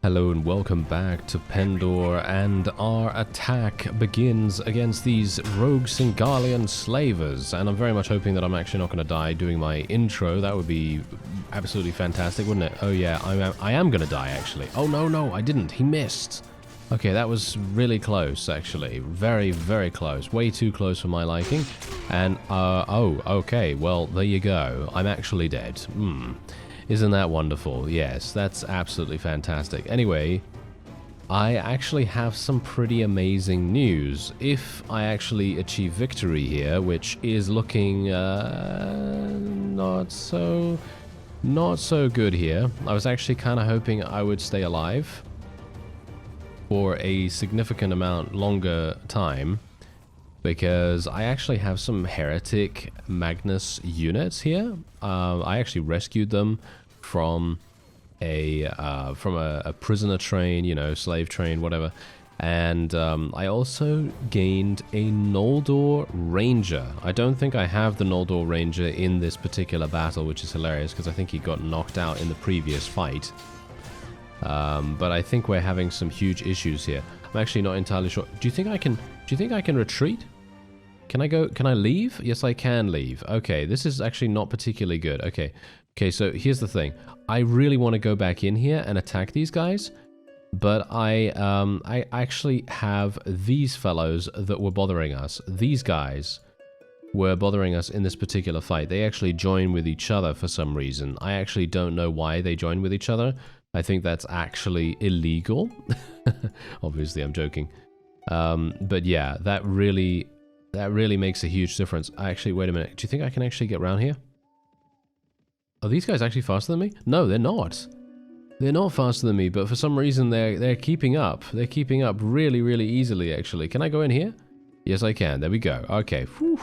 Hello and welcome back to Pendor, and our attack begins against these rogue Singalian slavers, and I'm very much hoping that I'm actually not going to die doing my intro. That would be absolutely fantastic, wouldn't it? Oh yeah, I am going to die actually. Oh no, I didn't. He missed. Okay, that was really close actually. Very, very close. Way too close for my liking. And, oh, okay, well, there you go. I'm actually dead. Isn't that wonderful? Yes, that's absolutely fantastic. Anyway, I actually have some pretty amazing news. If I actually achieve victory here, which is looking not so good here. I was actually kind of hoping I would stay alive for a significant amount longer time, because I actually have some heretic Magnus units here. I actually rescued them from a prisoner train, you know, slave train, whatever. And I also gained a NOLDOR Ranger. I don't think I have the NOLDOR Ranger in this particular battle, which is hilarious because I think he got knocked out in the previous fight. But I think we're having some huge issues here. I'm actually not entirely sure. Do you think I can retreat? Can I leave? Yes, I can leave. Okay, this is actually not particularly good. Okay, so here's the thing. I really want to go back in here and attack these guys, but I actually have these fellows that were bothering us. These guys were bothering us in this particular fight. They actually joined with each other for some reason. I actually don't know why they joined with each other. I think that's actually illegal. Obviously, I'm joking. But yeah, that really makes a huge difference. Actually, wait a minute. Do you think I can actually get around here? Are these guys actually faster than me? No, they're not. They're not faster than me, but for some reason they're keeping up. They're keeping up really, really easily, actually. Can I go in here? Yes, I can. There we go. Okay. Whew.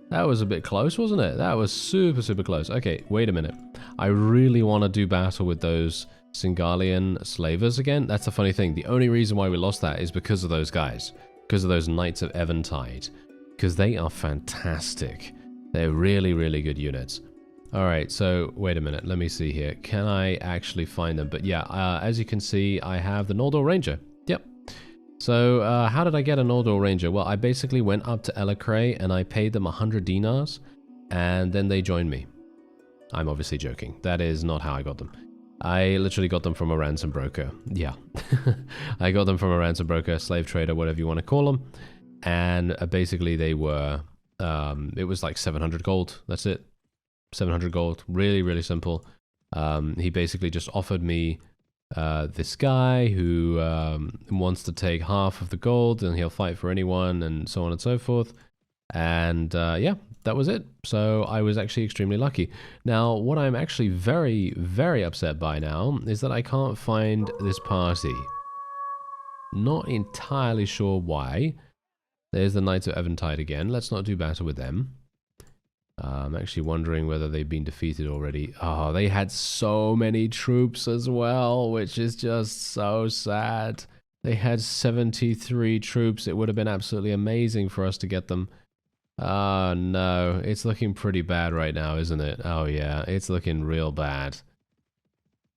That was a bit close, wasn't it? That was super, super close. Okay, wait a minute. I really want to do battle with those Singalian slavers again. That's the funny thing. The only reason why we lost that is because of those guys. Because of those Knights of Eventide. Because they are fantastic. They're really, really good units. Alright, so wait a minute. Let me see here. Can I actually find them? But yeah, as you can see, I have the NOLDOR Ranger. Yep. So how did I get a NOLDOR Ranger? Well, I basically went up to Elecray and I paid them 100 dinars. And then they joined me. I'm obviously joking. That is not how I got them. I literally got them from a ransom broker. Yeah. I got them from a ransom broker, slave trader, whatever you want to call them. And basically they were, it was like 700 gold. That's it. 700 gold. Really, really simple. He basically just offered me this guy who wants to take half of the gold and he'll fight for anyone and so on and so forth. And yeah, that was it. So I was actually extremely lucky. Now, what I'm actually very, very upset by now is that I can't find this party. Not entirely sure why. There's the Knights of Eventide again. Let's not do battle with them. I'm actually wondering whether they've been defeated already. Oh, they had so many troops as well, which is just so sad. They had 73 troops. It would have been absolutely amazing for us to get them. Oh, no. It's looking pretty bad right now, isn't it? Oh, yeah. It's looking real bad.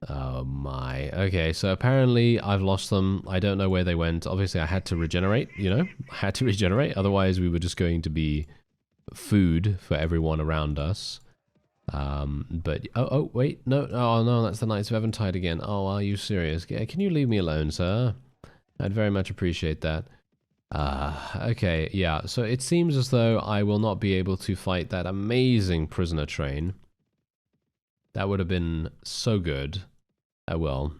Oh, my. Okay, so apparently I've lost them. I don't know where they went. Obviously, I had to regenerate, you know? I had to regenerate. Otherwise, we were just going to be food for everyone around us. But oh wait, no, oh no, that's the Knights of Eventide again. Oh, are you serious? Can you leave me alone, sir? I'd very much appreciate that. Okay, yeah, so it seems as though I will not be able to fight that amazing prisoner train. That would have been so good. Oh well,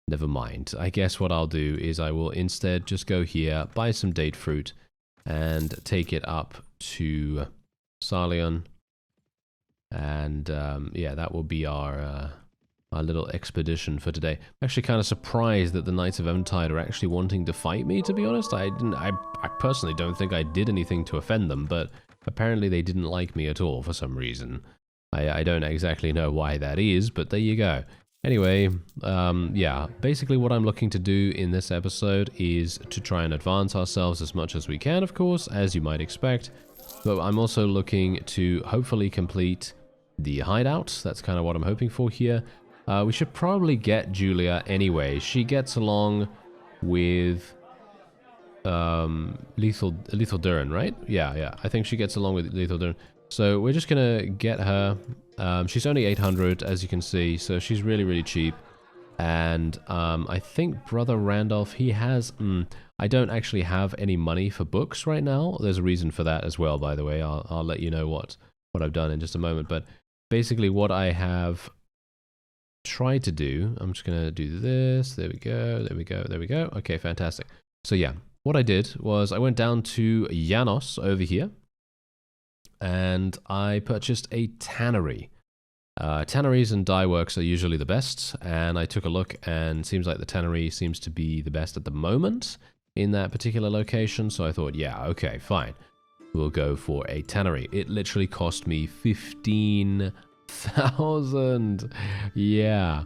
never mind. I guess what I'll do is I will instead just go here, buy some date fruit, and take it up to Sarleon, and yeah, that will be our little expedition for today. I'm actually kind of surprised that the Knights of Eventide are actually wanting to fight me, to be honest. I personally don't think I did anything to offend them, but apparently they didn't like me at all for some reason. I don't exactly know why that is, but there you go. Anyway, yeah, basically what I'm looking to do in this episode is to try and advance ourselves as much as we can, of course, as you might expect. But I'm also looking to hopefully complete the hideout. That's kind of what I'm hoping for here. We should probably get Julia anyway. She gets along with Lethal Duran, right? Yeah. I think she gets along with Lethal Duran. So we're just gonna get her. She's only 800, as you can see, so she's really, really cheap. And I think Brother Randolph, he has... I don't actually have any money for books right now. There's a reason for that as well, by the way. I'll let you know what I've done in just a moment. But basically what I have tried to do... I'm just going to do this. There we go. Okay, fantastic. So yeah, what I did was I went down to Janos over here. And I purchased a tannery. Tanneries and dye works are usually the best, and I took a look, and it seems like the tannery seems to be the best at the moment in that particular location, so I thought, yeah, okay, fine. We'll go for a tannery. It literally cost me 15,000. Yeah,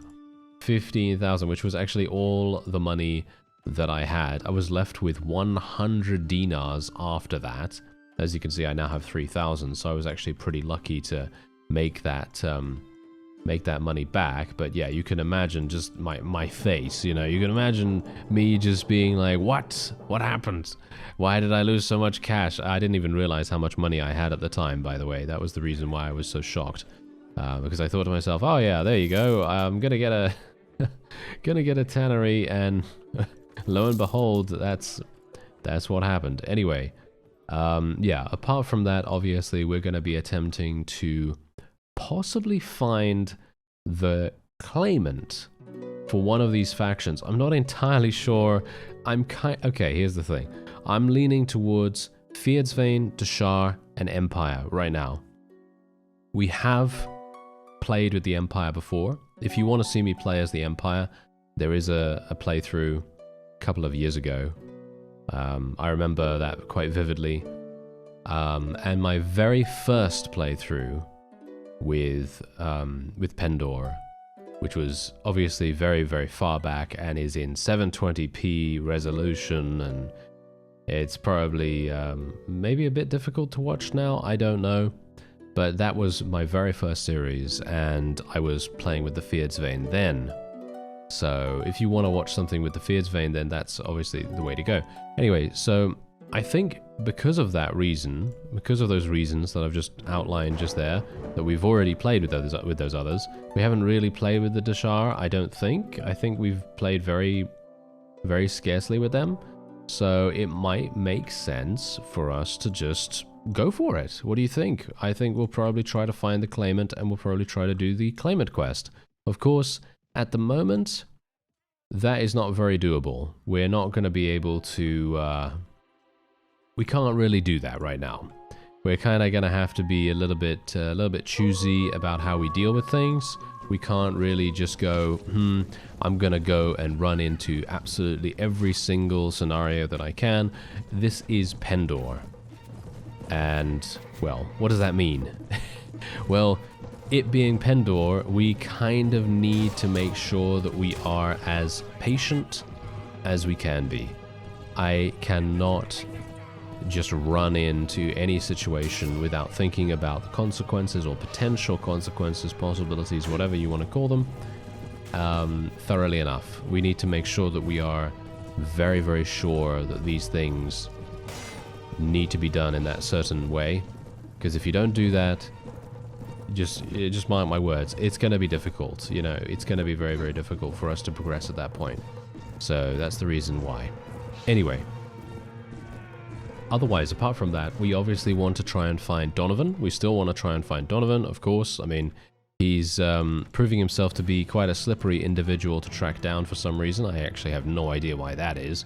15,000, which was actually all the money that I had. I was left with 100 dinars after that. As you can see, I now have 3,000, so I was actually pretty lucky to make that money back. But yeah, you can imagine just my face, you know, you can imagine me just being like, what happened? Why did I lose so much cash? I didn't even realize how much money I had at the time, by the way. That was the reason why I was so shocked, because I thought to myself, oh yeah, there you go, I'm gonna get a tannery, and lo and behold, that's what happened. Anyway, yeah, apart from that, obviously we're going to be attempting to possibly find the claimant for one of these factions. I'm not entirely sure. Okay, here's the thing. I'm leaning towards Fierdsvain, Dashar, and Empire right now. We have played with the Empire before. If you want to see me play as the Empire, there is a playthrough a couple of years ago. I remember that quite vividly. And my very first playthrough with Pendor, which was obviously very, very far back and is in 720p resolution, and it's probably maybe a bit difficult to watch now, I don't know. But that was my very first series, and I was playing with the Fierdsvain then. So if you want to watch something with the Fierdsvain, then that's obviously the way to go. Anyway, so I think because of that reason, because of those reasons that I've just outlined just there, that we've already played with those others, we haven't really played with the Dashar, I don't think. I think we've played very, very scarcely with them. So it might make sense for us to just go for it. What do you think? I think we'll probably try to find the claimant, and we'll probably try to do the claimant quest. Of course, at the moment, that is not very doable. We're not going to be able to... we can't really do that right now. We're kind of going to have to be a little bit choosy about how we deal with things. We can't really just go, I'm going to go and run into absolutely every single scenario that I can. This is Pendor. And, well, what does that mean? Well, it being Pendor, we kind of need to make sure that we are as patient as we can be. I cannot just run into any situation without thinking about the consequences or potential consequences, possibilities, whatever you want to call them, thoroughly enough. We need to make sure that we are very, very sure that these things need to be done in that certain way, because if you don't do that, just mark my words, it's going to be difficult. You know, it's going to be very, very difficult for us to progress at that point. So that's the reason why. Anyway, otherwise, apart from that, we obviously want to try and find Donovan. We still want to try and find Donovan, of course. I mean, he's proving himself to be quite a slippery individual to track down for some reason. I actually have no idea why that is.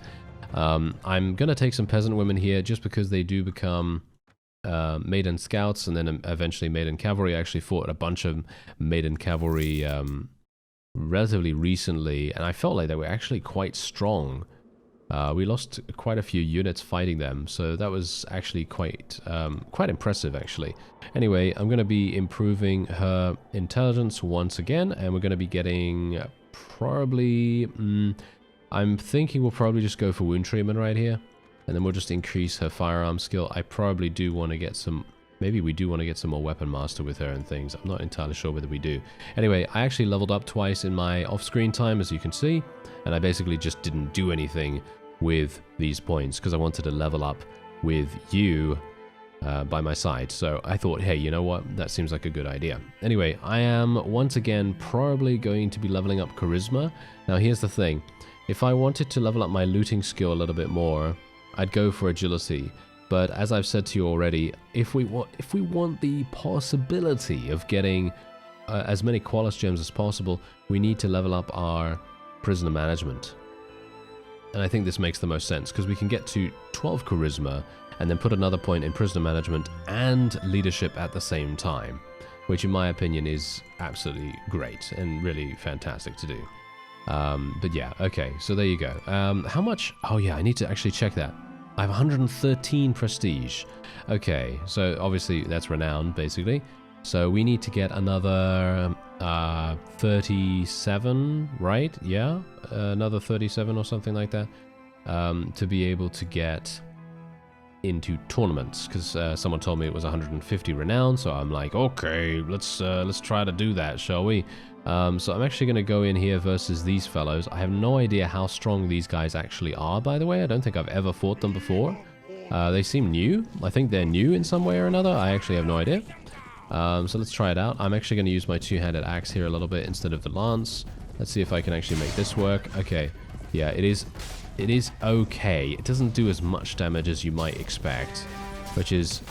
I'm going to take some peasant women here just because they do become maiden scouts and then eventually maiden cavalry. I actually fought a bunch of maiden cavalry relatively recently, and I felt like they were actually quite strong. We lost quite a few units fighting them, so that was actually quite impressive, actually. Anyway, I'm going to be improving her intelligence once again, and we're going to be getting probably... I'm thinking we'll probably just go for wound treatment right here, and then we'll just increase her firearm skill. I probably do want to get some Maybe we do want to get some more weapon master with her and things. I'm not entirely sure whether we do. Anyway, I actually leveled up twice in my off-screen time, as you can see, and I basically just didn't do anything with these points because I wanted to level up with you by my side. So I thought, hey, you know what? That seems like a good idea. Anyway, I am once again probably going to be leveling up charisma. Now, here's the thing. If I wanted to level up my looting skill a little bit more, I'd go for agility. But as I've said to you already, if we want the possibility of getting as many Qualis gems as possible, we need to level up our prisoner management. And I think this makes the most sense because we can get to 12 charisma and then put another point in prisoner management and leadership at the same time, which in my opinion is absolutely great and really fantastic to do. But yeah, okay, so there you go. How much? Oh yeah, I need to actually check that. I have 113 prestige. Okay, so obviously that's renowned, basically. So we need to get another 37, right? Yeah, another 37 or something like that, to be able to get into tournaments, because someone told me it was 150 renown, so I'm like, okay, let's try to do that, shall we? So I'm actually going to go in here versus these fellows. I have no idea how strong these guys actually are, by the way. I don't think I've ever fought them before. They seem new. I think they're new in some way or another. I actually have no idea. So let's try it out. I'm actually going to use my two-handed axe here a little bit instead of the lance. Let's see if I can actually make this work. Okay, yeah, it is okay. It doesn't do as much damage as you might expect, which is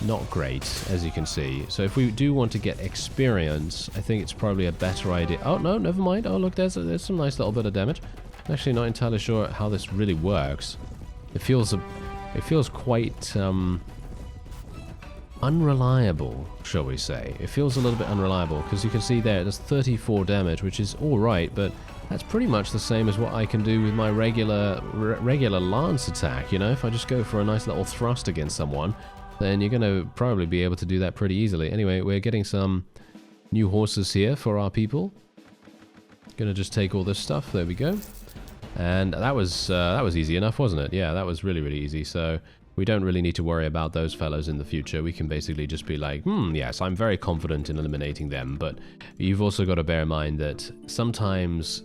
not great, as you can see. So if we do want to get experience, I think it's probably a better idea. Oh, no, never mind. Oh, look, there's some nice little bit of damage. I'm actually not entirely sure how this really works. It feels quite unreliable, shall we say. It feels a little bit unreliable, because you can see there, it does 34 damage, which is alright, but that's pretty much the same as what I can do with my regular lance attack, you know? If I just go for a nice little thrust against someone, then you're going to probably be able to do that pretty easily. Anyway, we're getting some new horses here for our people. Gonna just take all this stuff. There we go. And that was easy enough, wasn't it? Yeah, that was really, really easy. So we don't really need to worry about those fellows in the future. We can basically just be like, yes, I'm very confident in eliminating them. But you've also got to bear in mind that sometimes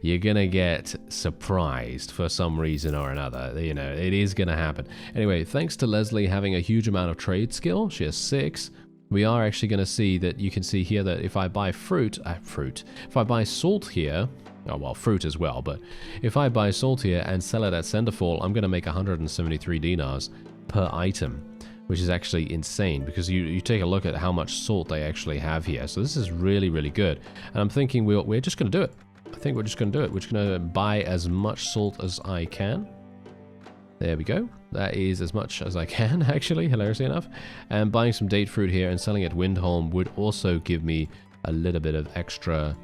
you're gonna get surprised for some reason or another. You know, it is gonna happen. Anyway, thanks to Leslie having a huge amount of trade skill, she has 6. We are actually gonna see that you can see here that if I buy if I buy salt here, oh well, fruit as well, but if I buy salt here and sell it at Senderfall, I'm gonna make 173 dinars per item, which is actually insane, because you take a look at how much salt they actually have here. So this is really, really good. And I'm thinking we're just going to do it. I think we're just going to do it. We're just going to buy as much salt as I can. There we go. That is as much as I can, actually, hilariously enough. And buying some date fruit here and selling at Windholm would also give me a little bit of extra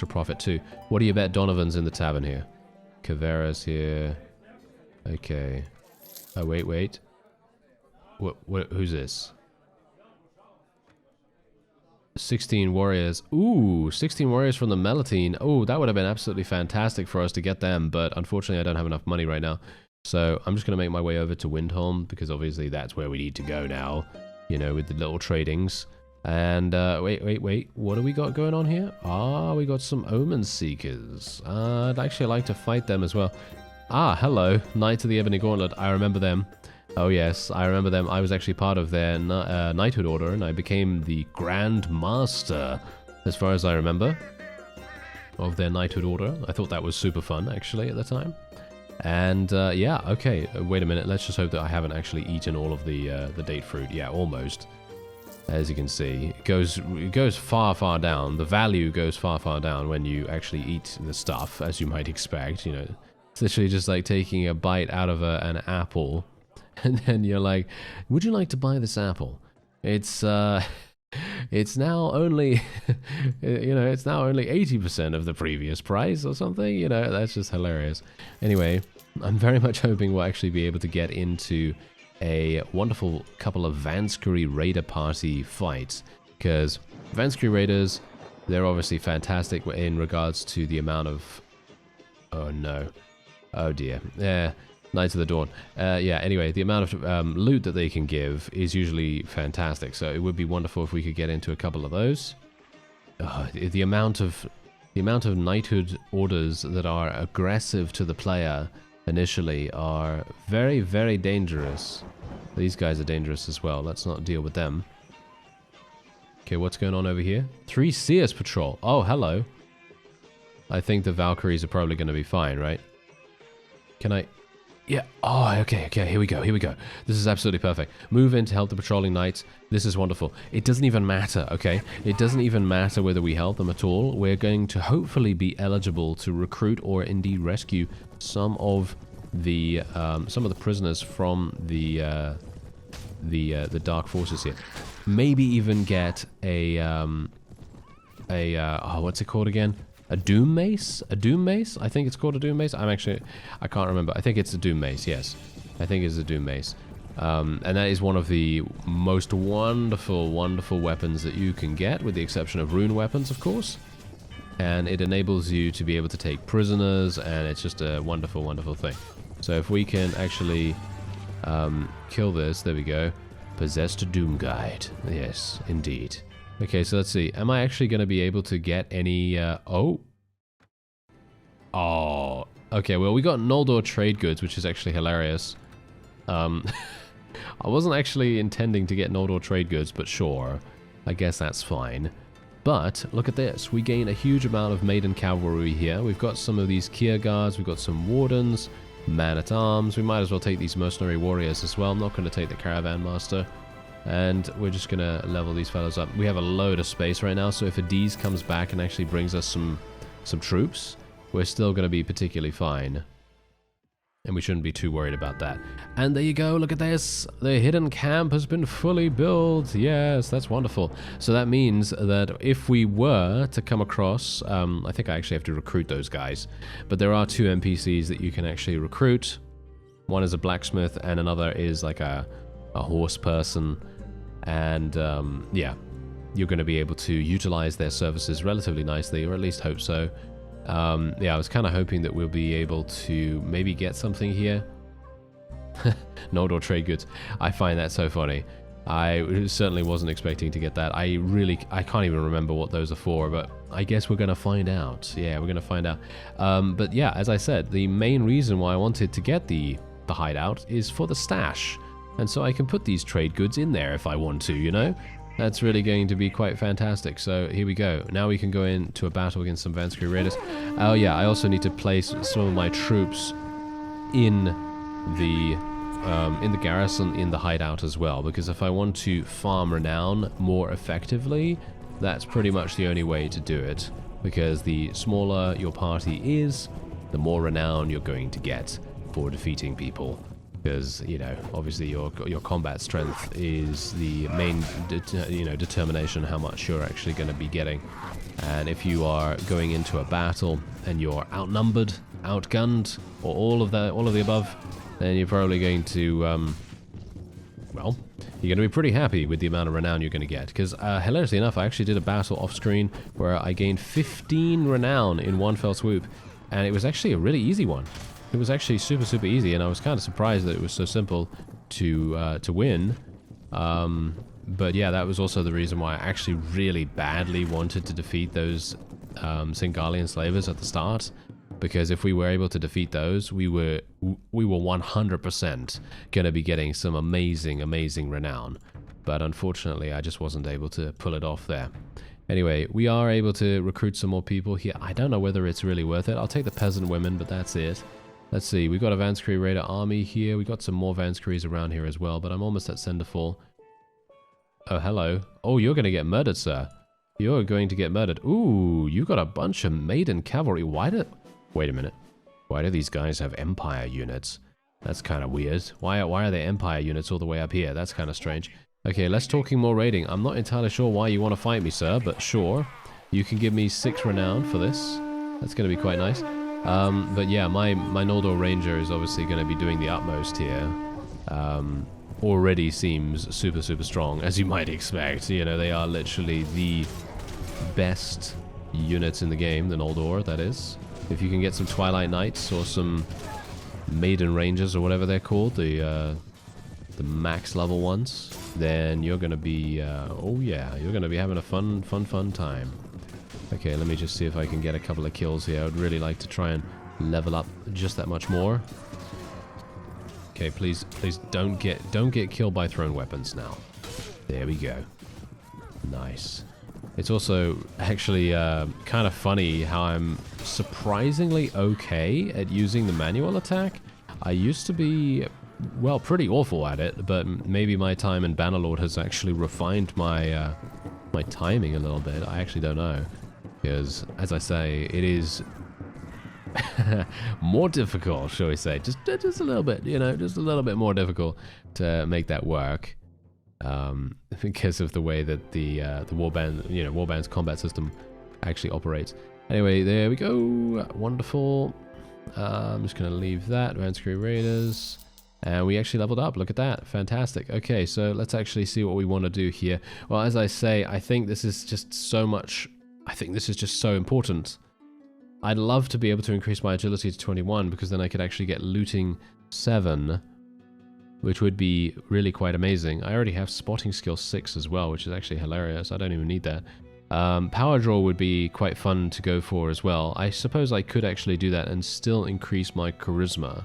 profit too. What do you bet Donovan's in the tavern here? Cavera's here. Okay. Oh, wait. Who's this? 16 warriors. Ooh, 16 warriors from the Melitine. Oh, that would have been absolutely fantastic for us to get them, but unfortunately I don't have enough money right now. So I'm just going to make my way over to Windholm, because obviously that's where we need to go now, you know, with the little tradings. And wait, what do we got going on here? We got some Omen Seekers. I'd actually like to fight them as well. Hello, Knights of the Ebony Gauntlet. I remember them. Oh yes, I remember them. I was actually part of their knighthood order, and I became the Grand Master, as far as I remember, of their knighthood order. I thought that was super fun, actually, at the time. And yeah, okay, wait a minute. Let's just hope that I haven't actually eaten all of the date fruit. Yeah, almost. As you can see, it goes far, far down. The value goes far, far down when you actually eat the stuff, as you might expect. You know, it's literally just like taking a bite out of an apple. And then you're like, would you like to buy this apple? It's now only, it's now only 80% of the previous price or something. You know, that's just hilarious. Anyway, I'm very much hoping we'll actually be able to get into a wonderful couple of Vanskiri Raider party fights, because Vanskiri Raiders, they're obviously fantastic in regards to the amount of, oh no, oh dear, yeah. Knights of the Dawn. Yeah, anyway, the amount of loot that they can give is usually fantastic, so it would be wonderful if we could get into a couple of those. The amount of knighthood orders that are aggressive to the player initially are very, very dangerous. These guys are dangerous as well. Let's not deal with them. Okay, what's going on over here? 3 Seers patrol. Oh, hello. I think the Valkyries are probably going to be fine, right? Can I... Yeah. Oh, okay, here we go. This is absolutely perfect. Move in to help the patrolling knights. This is wonderful. It doesn't even matter, okay? It doesn't even matter whether we help them at all. We're going to hopefully be eligible to recruit or indeed rescue some of the prisoners from the dark forces here. Maybe even get oh, what's it called again? A Doom Mace? A Doom Mace? I think it's called a Doom Mace. I can't remember. I think it's a Doom Mace, yes. I think it's a Doom Mace. And that is one of the most wonderful, wonderful weapons that you can get, with the exception of rune weapons, of course. And it enables you to be able to take prisoners, and it's just a wonderful, wonderful thing. So if we can actually kill this, there we go. Possessed Doom Guide. Yes, indeed. Okay, so let's see. Am I actually going to be able to get any... Oh. Okay, well, we got NOLDOR trade goods, which is actually hilarious. I wasn't actually intending to get NOLDOR trade goods, but sure. I guess that's fine. But, look at this. We gain a huge amount of maiden cavalry here. We've got some of these Kier guards. We've got some wardens, man-at-arms. We might as well take these mercenary warriors as well. I'm not going to take the caravan master. And we're just going to level these fellows up. We have a load of space right now, so if a D's comes back and actually brings us some troops, we're still going to be particularly fine. And we shouldn't be too worried about that. And there you go, look at this. The hidden camp has been fully built. Yes, that's wonderful. So that means that if we were to come across... I think I actually have to recruit those guys. But there are 2 NPCs that you can actually recruit. One is a blacksmith, and another is like a horse person. And yeah, you're going to be able to utilize their services relatively nicely, or at least hope so. Yeah, I was kind of hoping that we'll be able to maybe get something here. NOLDOR trade goods. I find that so funny. I certainly wasn't expecting to get that. I can't even remember what those are for, but I guess we're going to find out. Yeah, we're going to find out. But yeah, as I said, the main reason why I wanted to get the hideout is for the stash. And so I can put these trade goods in there if I want to, you know? That's really going to be quite fantastic. So here we go. Now we can go into a battle against some Vanskry Raiders. Oh yeah, I also need to place some of my troops in the garrison, in the hideout as well. Because if I want to farm renown more effectively, that's pretty much the only way to do it. Because the smaller your party is, the more renown you're going to get for defeating people. Because, you know, obviously your combat strength is the main determination how much you're actually going to be getting. And if you are going into a battle and you're outnumbered, outgunned, or all of the above, then you're probably going to well, you're going to be pretty happy with the amount of renown you're going to get. Because hilariously enough, I actually did a battle off screen where I gained 15 renown in one fell swoop, and it was actually a really easy one. It was actually super, super easy, and I was kind of surprised that it was so simple to win. But yeah, that was also the reason why I actually really badly wanted to defeat those Singalian slavers at the start. Because if we were able to defeat those, we were 100% going to be getting some amazing, amazing renown. But unfortunately, I just wasn't able to pull it off there. Anyway, we are able to recruit some more people here. I don't know whether it's really worth it. I'll take the peasant women, but that's it. Let's see, we got a Vanskry Raider army here. We got some more Vanskrys around here as well, but I'm almost at Cinderfall. Oh, hello. Oh, you're going to get murdered, sir. You're going to get murdered. Ooh, you got a bunch of maiden cavalry. Wait a minute. Why do these guys have Empire units? That's kind of weird. Why are there Empire units all the way up here? That's kind of strange. Okay, let's talking more raiding. I'm not entirely sure why you want to fight me, sir, but sure. You can give me 6 renown for this. That's going to be quite nice. But yeah, my NOLDOR Ranger is obviously going to be doing the utmost here. Already seems super, super strong, as you might expect. You know, they are literally the best units in the game, the NOLDOR, that is. If you can get some Twilight Knights or some maiden rangers or whatever they're called, the max level ones, then you're gonna be oh yeah, you're gonna be having a fun time. Okay, let me just see if I can get a couple of kills here. I would really like to try and level up just that much more. Okay, please don't get killed by thrown weapons now. There we go. Nice. It's also actually kind of funny how I'm surprisingly okay at using the manual attack. I used to be, well, pretty awful at it, but maybe my time in Bannerlord has actually refined my my timing a little bit. I actually don't know, because as I say, it is more difficult, shall we say? Just a little bit, you know, just a little bit more difficult to make that work. Because of the way that the Warband, you know, Warband's combat system actually operates. Anyway, there we go. Wonderful. I'm just going to leave that. Advanced Crew Raiders. And we actually leveled up. Look at that. Fantastic. Okay, so let's actually see what we want to do here. Well, as I say, I think this is just so much... I think this is just so important. I'd love to be able to increase my agility to 21, because then I could actually get looting 7... which would be really quite amazing. I already have spotting skill 6 as well, which is actually hilarious. I don't even need that. Power draw would be quite fun to go for as well. I suppose I could actually do that and still increase my charisma.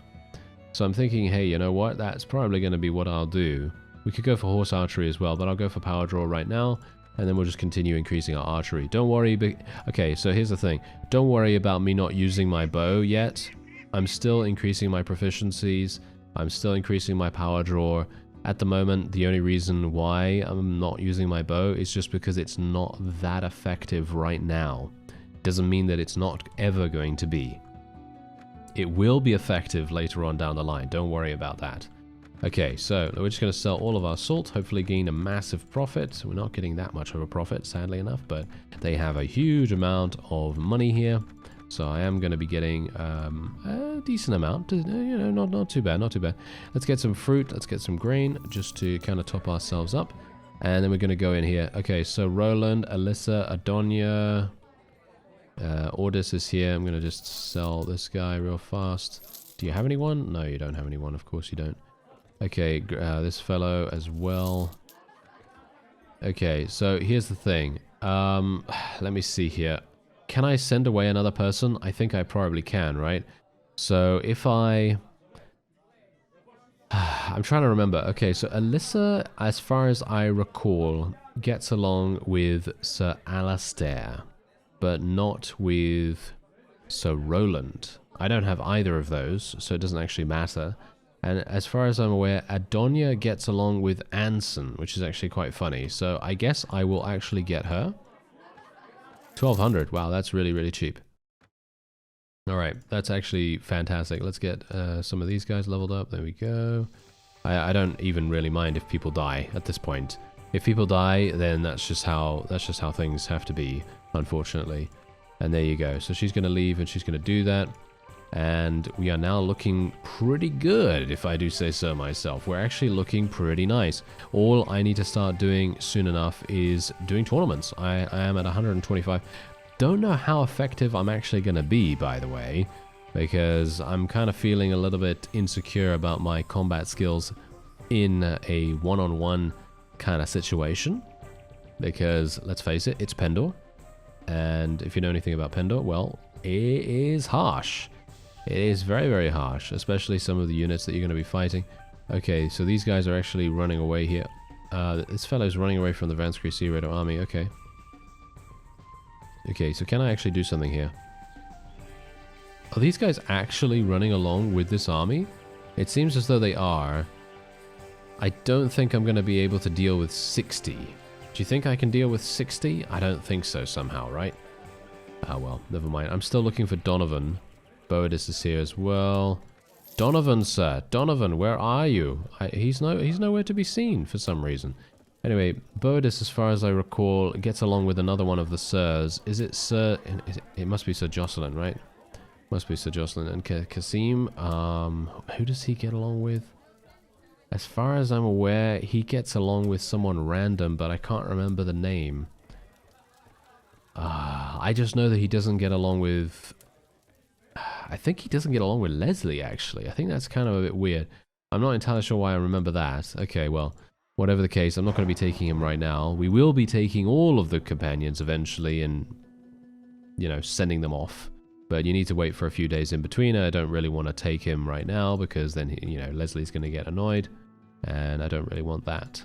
So I'm thinking, hey, you know what? That's probably going to be what I'll do. We could go for horse archery as well, but I'll go for power draw right now, and then we'll just continue increasing our archery. Don't worry. Okay, so here's the thing. Don't worry about me not using my bow yet. I'm still increasing my proficiencies. I'm still increasing my power draw. At the moment, the only reason why I'm not using my bow is just because it's not that effective right now. Doesn't mean that it's not ever going to be. It will be effective later on down the line. Don't worry about that. Okay, so we're just going to sell all of our salt, hopefully gain a massive profit. We're not getting that much of a profit, sadly enough, but they have a huge amount of money here. So I am going to be getting a decent amount, you know, not too bad, not too bad. Let's get some fruit, let's get some grain, just to kind of top ourselves up. And then we're going to go in here. Okay, so Roland, Alyssa, Adonia, Ordis is here. I'm going to just sell this guy real fast. Do you have anyone? No, you don't have anyone, of course you don't. Okay, this fellow as well. Okay, so here's the thing. Let me see here. Can I send away another person? I think I probably can, right? So if I... I'm trying to remember. Okay, so Alyssa, as far as I recall, gets along with Sir Alastair, but not with Sir Roland. I don't have either of those, so it doesn't actually matter. And as far as I'm aware, Adonia gets along with Anson, which is actually quite funny. So I guess I will actually get her. 1200. Wow, that's really, really cheap. Alright, that's actually fantastic. Let's get some of these guys leveled up. There we go. I don't even really mind if people die at this point. If people die, then that's just how things have to be, unfortunately. And there you go. So she's going to leave and she's going to do that. And we are now looking pretty good, if I do say so myself. We're actually looking pretty nice. All I need to start doing soon enough is doing tournaments. I am at 125. Don't know how effective I'm actually going to be, by the way, because I'm kind of feeling a little bit insecure about my combat skills in a one-on-one kind of situation. Because, let's face it, it's Pendor. And if you know anything about Pendor, well, it is harsh. It is very, very harsh, especially some of the units that you're going to be fighting. Okay, so these guys are actually running away here. This fellow's running away from the Vansky Sea Raider army. Okay. Okay, so can I actually do something here? Are these guys actually running along with this army? It seems as though they are. I don't think I'm going to be able to deal with 60. Do you think I can deal with 60? I don't think so somehow, right? Ah, well, never mind. I'm still looking for Donovan. Boadis is here as well. Donovan, sir. Donovan, where are you? He's nowhere to be seen for some reason. Anyway, Boadis, as far as I recall, gets along with another one of the sirs. Is it Sir... It must be Sir Jocelyn, right? Must be Sir Jocelyn. And Kasim, who does he get along with? As far as I'm aware, he gets along with someone random, but I can't remember the name. I just know that he doesn't get along with... I think he doesn't get along with Leslie, actually. I think that's kind of a bit weird. I'm not entirely sure why I remember that. Okay, well, whatever the case, I'm not going to be taking him right now. We will be taking all of the companions eventually and, you know, sending them off. But you need to wait for a few days in between. I don't really want to take him right now because then, you know, Leslie's going to get annoyed. And I don't really want that.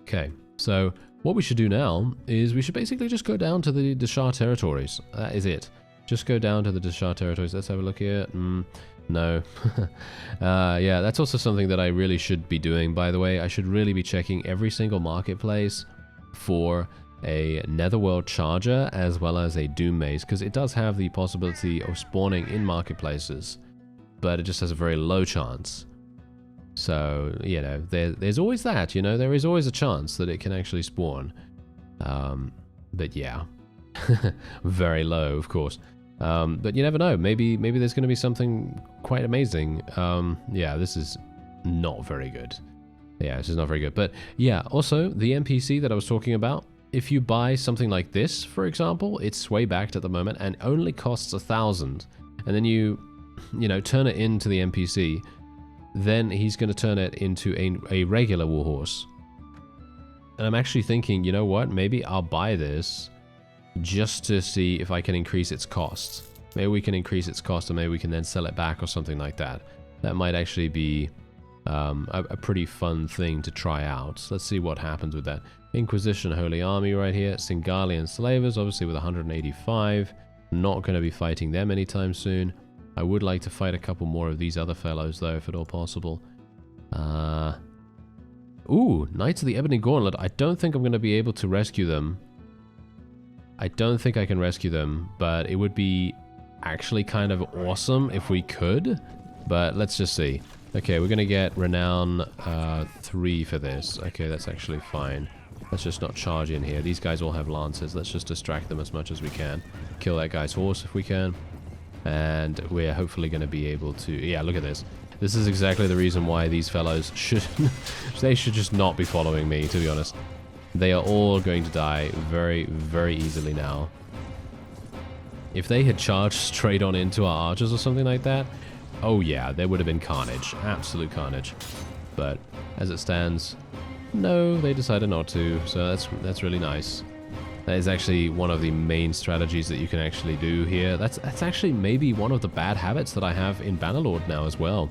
Okay, so what we should do now is we should basically just go down to the Deshar territories. That is it. Just go down to the Deshar territories. Let's have a look here. No. Yeah, that's also something that I really should be doing, by the way. I should really be checking every single marketplace for a Netherworld Charger as well as a Doom Mace, because it does have the possibility of spawning in marketplaces, but it just has a very low chance. So, you know, there's always that, you know, there is always a chance that it can actually spawn. But yeah, very low, of course. But you never know, maybe there's going to be something quite amazing. Yeah, this is not very good. Yeah, this is not very good. But yeah, also, the NPC that I was talking about, if you buy something like this, for example, it's sway backed at the moment and only costs 1,000. And then you know, turn it into the NPC, then he's going to turn it into a regular warhorse. And I'm actually thinking, you know what, maybe I'll buy this just to see if I can increase its cost. Maybe we can increase its cost and maybe we can then sell it back or something like that. That might actually be a pretty fun thing to try out. So let's see what happens with that. Inquisition Holy Army right here. Singalian Slavers, obviously with 185. Not going to be fighting them anytime soon. I would like to fight a couple more of these other fellows, though, if at all possible. Ooh, Knights of the Ebony Gauntlet. I don't think I'm going to be able to rescue them. I don't think I can rescue them, but it would be actually kind of awesome if we could. But let's just see. Okay, we're going to get Renown 3 for this. Okay, that's actually fine. Let's just not charge in here. These guys all have lances. Let's just distract them as much as we can. Kill that guy's horse if we can. And we're hopefully going to be able to... Yeah, look at this. This is exactly the reason why these fellows should... they should just not be following me, to be honest. They are all going to die very, very easily now. If they had charged straight on into our archers or something like that, oh yeah, there would have been carnage. Absolute carnage. But as it stands, no, they decided not to. So that's really nice. That is actually one of the main strategies that you can actually do here. That's actually maybe one of the bad habits that I have in Bannerlord now as well.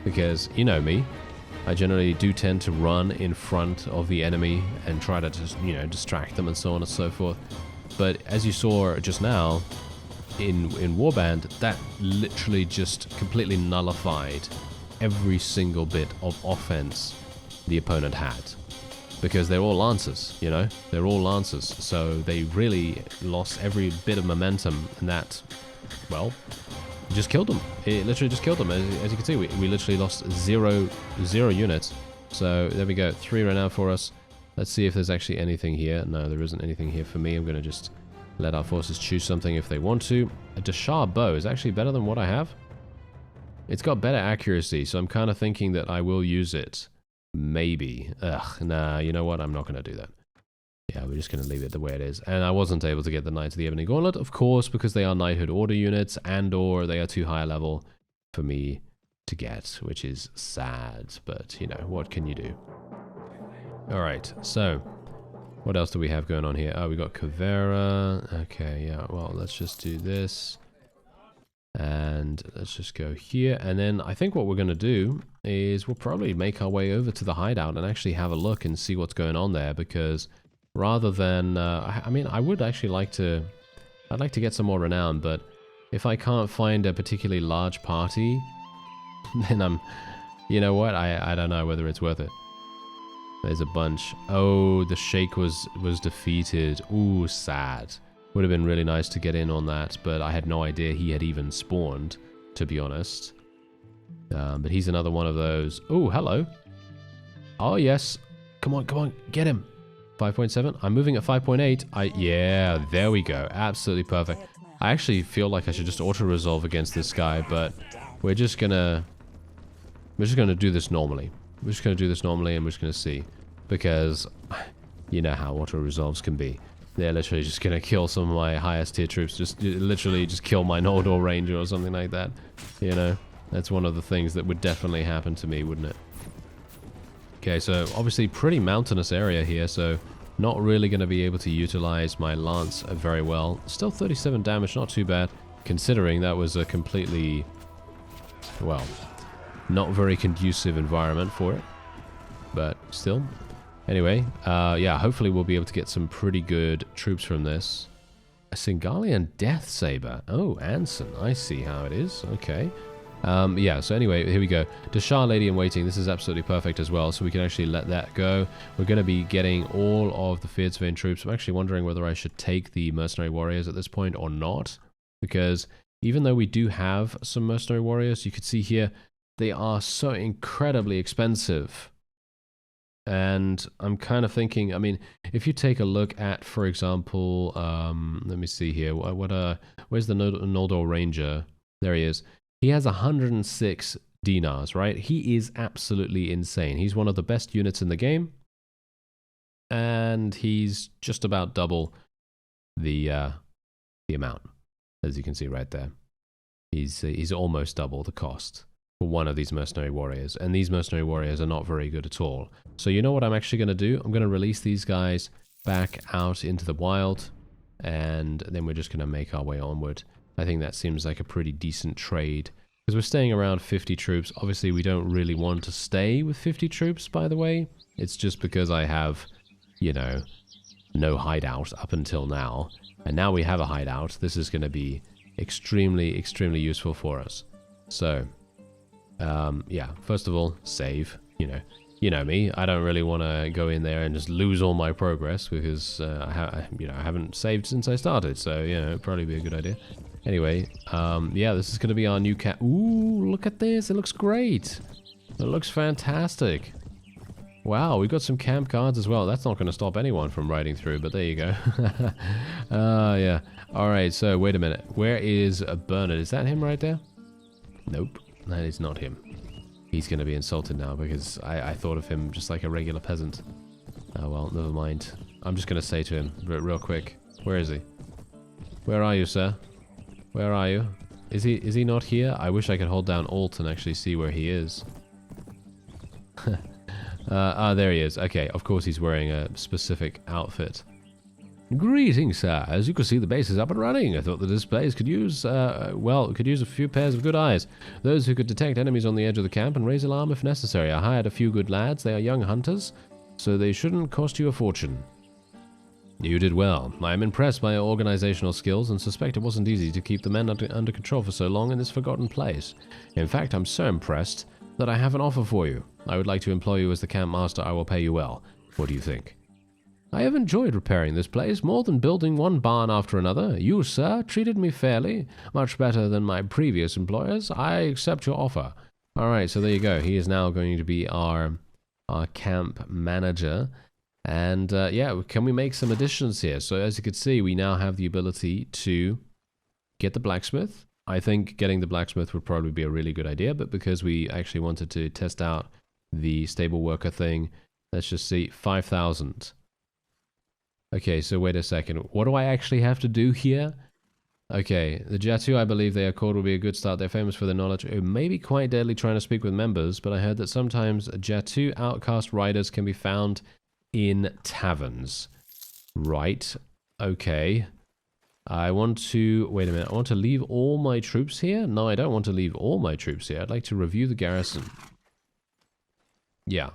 Because, you know me, I generally do tend to run in front of the enemy and try to just, you know, distract them and so on and so forth. But as you saw just now, in Warband, that literally just completely nullified every single bit of offense the opponent had. Because they're all lancers, you know? They're all lancers, so they really lost every bit of momentum, and that, well, just killed them. It literally just killed them. As you can see, we literally lost zero units. So there we go, 3 right now for us. Let's see if there's actually anything here. No, there isn't anything here for me. I'm going to just let our forces choose something if they want to. A Deshar bow is actually better than what I have. It's got better accuracy, so I'm kind of thinking that I will use it. Maybe. Ugh, nah, you know what? I'm not going to do that. Yeah, we're just going to leave it the way it is. And I wasn't able to get the Knights of the Ebony Gauntlet, of course, because they are Knighthood Order units, and or they are too high level for me to get, which is sad. But, you know, what can you do? Alright, so, what else do we have going on here? Oh, we got Kavera. Okay, yeah, well, let's just do this. And let's just go here. And then I think what we're going to do is we'll probably make our way over to the hideout and actually have a look and see what's going on there, because rather than... I mean, I would actually like to... I'd like to get some more renown, but if I can't find a particularly large party, then I'm... You know what? I don't know whether it's worth it. There's a bunch. Oh, the Sheikh was defeated. Ooh, sad. Would have been really nice to get in on that, but I had no idea he had even spawned, to be honest. But he's another one of those. Oh, hello. Oh, yes. Come on, get him. 5.7. I'm moving at 5.8. Yeah, there we go. Absolutely perfect. I actually feel like I should just auto-resolve against this guy, but we're just gonna do this normally. We're just gonna do this normally, and we're just gonna see. Because you know how auto-resolves can be. They're literally just gonna kill some of my highest tier troops. Just literally just kill my Noldor Ranger or something like that. You know, that's one of the things that would definitely happen to me, wouldn't it? Okay, so obviously pretty mountainous area here, so not really going to be able to utilize my lance very well. Still 37 damage, not too bad, considering that was a completely, well, not very conducive environment for it. But still. Anyway, yeah, hopefully we'll be able to get some pretty good troops from this. A Singalian Death Saber. Oh, Anson. I see how it is. Okay. Yeah, so anyway, here we go. Dashar Lady in Waiting. This is absolutely perfect as well, so we can actually let that go. We're going to be getting all of the Feared Vein troops. I'm actually wondering whether I should take the Mercenary Warriors at this point or not, because even though we do have some Mercenary Warriors, you can see here, they are so incredibly expensive. And I'm kind of thinking, I mean, if you take a look at, for example, let me see here, where's the Noldor Ranger? There he is. He has 106 dinars, right? He is absolutely insane. He's one of the best units in the game. And he's just about double the amount, as you can see right there. He's almost double the cost for one of these Mercenary Warriors. And these Mercenary Warriors are not very good at all. So you know what I'm actually going to do? I'm going to release these guys back out into the wild. And then we're just going to make our way onward. I think that seems like a pretty decent trade. Because we're staying around 50 troops. Obviously, we don't really want to stay with 50 troops, by the way. It's just because I have, you know, no hideout up until now. And now we have a hideout. This is going to be extremely, extremely useful for us. So, yeah, first of all, save. You know me. I don't really want to go in there and just lose all my progress because I haven't saved since I started. So, you know, it'd probably be a good idea. Anyway, yeah, this is going to be our new camp. Ooh, look at this. It looks great. It looks fantastic. Wow, we've got some camp guards as well. That's not going to stop anyone from riding through, but there you go. Yeah. All right, so wait a minute. Where is Bernard? Is that him right there? Nope, that is not him. He's going to be insulted now because I thought of him just like a regular peasant. Oh, well, never mind. I'm just going to say to him real quick. Where is he? Where are you, sir? Where are you? Is he not here? I wish I could hold down Alt and actually see where he is. There he is. Okay, of course he's wearing a specific outfit. Greetings, sir. As you can see, the base is up and running. I thought that this place could use, could use a few pairs of good eyes. Those who could detect enemies on the edge of the camp and raise alarm if necessary. I hired a few good lads. They are young hunters, so they shouldn't cost you a fortune. You did well. I am impressed by your organizational skills and suspect it wasn't easy to keep the men under control for so long in this forgotten place. In fact, I'm so impressed that I have an offer for you. I would like to employ you as the camp master. I will pay you well. What do you think? I have enjoyed repairing this place more than building one barn after another. You, sir, treated me fairly, much better than my previous employers. I accept your offer. All right, so there you go. He is now going to be our camp manager. And yeah, can we make some additions here? So as you can see, we now have the ability to get the blacksmith. I think getting the blacksmith would probably be a really good idea, but because we actually wanted to test out the stable worker thing, let's just see, 5,000. Okay, so wait a second. What do I actually have to do here? Okay, the Jatu, I believe they are called, will be a good start. They're famous for their knowledge. It may be quite deadly trying to speak with members, but I heard that sometimes Jatu outcast riders can be found in taverns. Right. Okay. I want to... Wait a minute. I want to leave all my troops here? No, I don't want to leave all my troops here. I'd like to review the garrison. Yeah.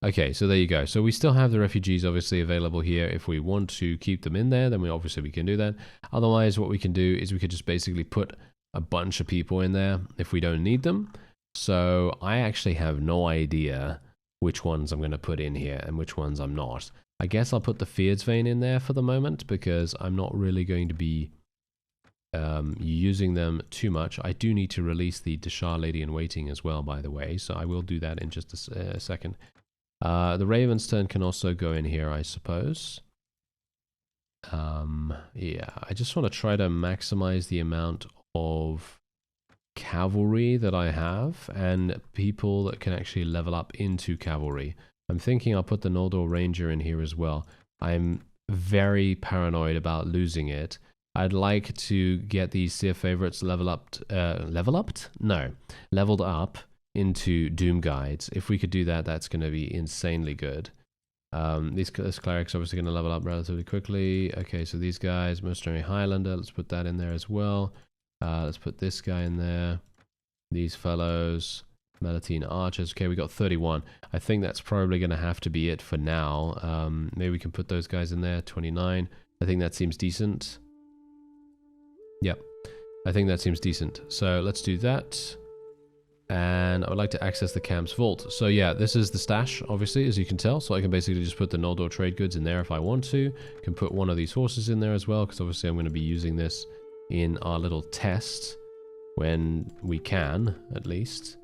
Okay, so there you go. So we still have the refugees obviously available here. If we want to keep them in there, then we can do that. Otherwise, what we can do is we could just basically put a bunch of people in there if we don't need them. So I actually have no idea which ones I'm going to put in here and which ones I'm not. I guess I'll put the Feared Vein in there for the moment because I'm not really going to be using them too much. I do need to release the Dashar Lady in Waiting as well, by the way, so I will do that in just a second. The Raven's turn can also go in here, I suppose. Yeah, I just want to try to maximize the amount of cavalry that I have and people that can actually level up into cavalry. I'm thinking I'll put the Noldor Ranger in here as well. I'm very paranoid about losing it. I'd like to get these Seer Favorites leveled up into Doom Guides. If we could do that, that's going to be insanely good. These clerics obviously going to level up relatively quickly. Okay, so these guys, Mercenary Highlander, let's put that in there as well. Let's put this guy in there. These fellows, Malatine Archers. Okay, we got 31. I think that's probably going to have to be it for now. Maybe we can put those guys in there. 29. I think that seems decent. Yep, I think that seems decent. So let's do that. And I would like to access the camp's vault. So yeah, this is the stash, obviously, as you can tell. So I can basically just put the NOLDOR trade goods in there if I want to. Can put one of these horses in there as well, because obviously I'm going to be using this in our little test when we can, at least.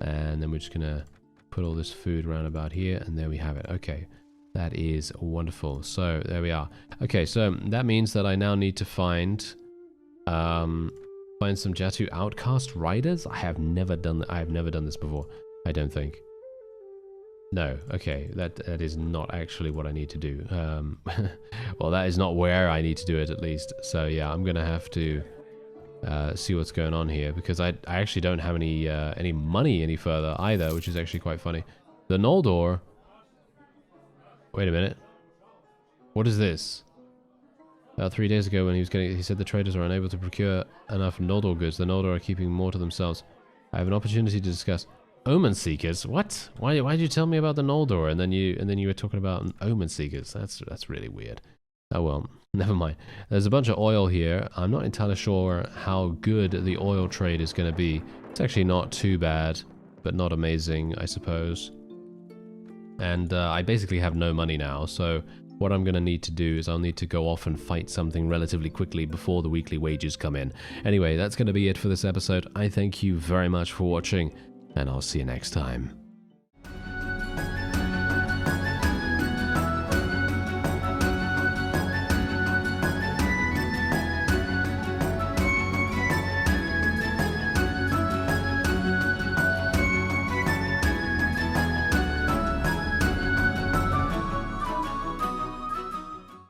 And then we're just going to put all this food around about here, and there we have it. Okay, that is wonderful. So there we are. Okay, so that means that I now need to find some Jatu outcast riders. I have never done this before, I don't think. No, okay, that is not actually what I need to do. Well, that is not where I need to do it, at least. So yeah, I'm gonna have to see what's going on here, because I actually don't have any money any further either, which is actually quite funny. The NOLDOR. Wait a minute. What is this? About 3 days ago, when he said the traders are unable to procure enough NOLDOR goods. The NOLDOR are keeping more to themselves. I have an opportunity to discuss Omen Seekers. What? Why did you tell me about the NOLDOR and then you were talking about Omen Seekers? That's really weird. Oh well, never mind. There's a bunch of oil here. I'm not entirely sure how good the oil trade is going to be. It's actually not too bad, but not amazing, I suppose. And I basically have no money now, so what I'm going to need to do is I'll need to go off and fight something relatively quickly before the weekly wages come in. Anyway, that's going to be it for this episode. I thank you very much for watching, and I'll see you next time.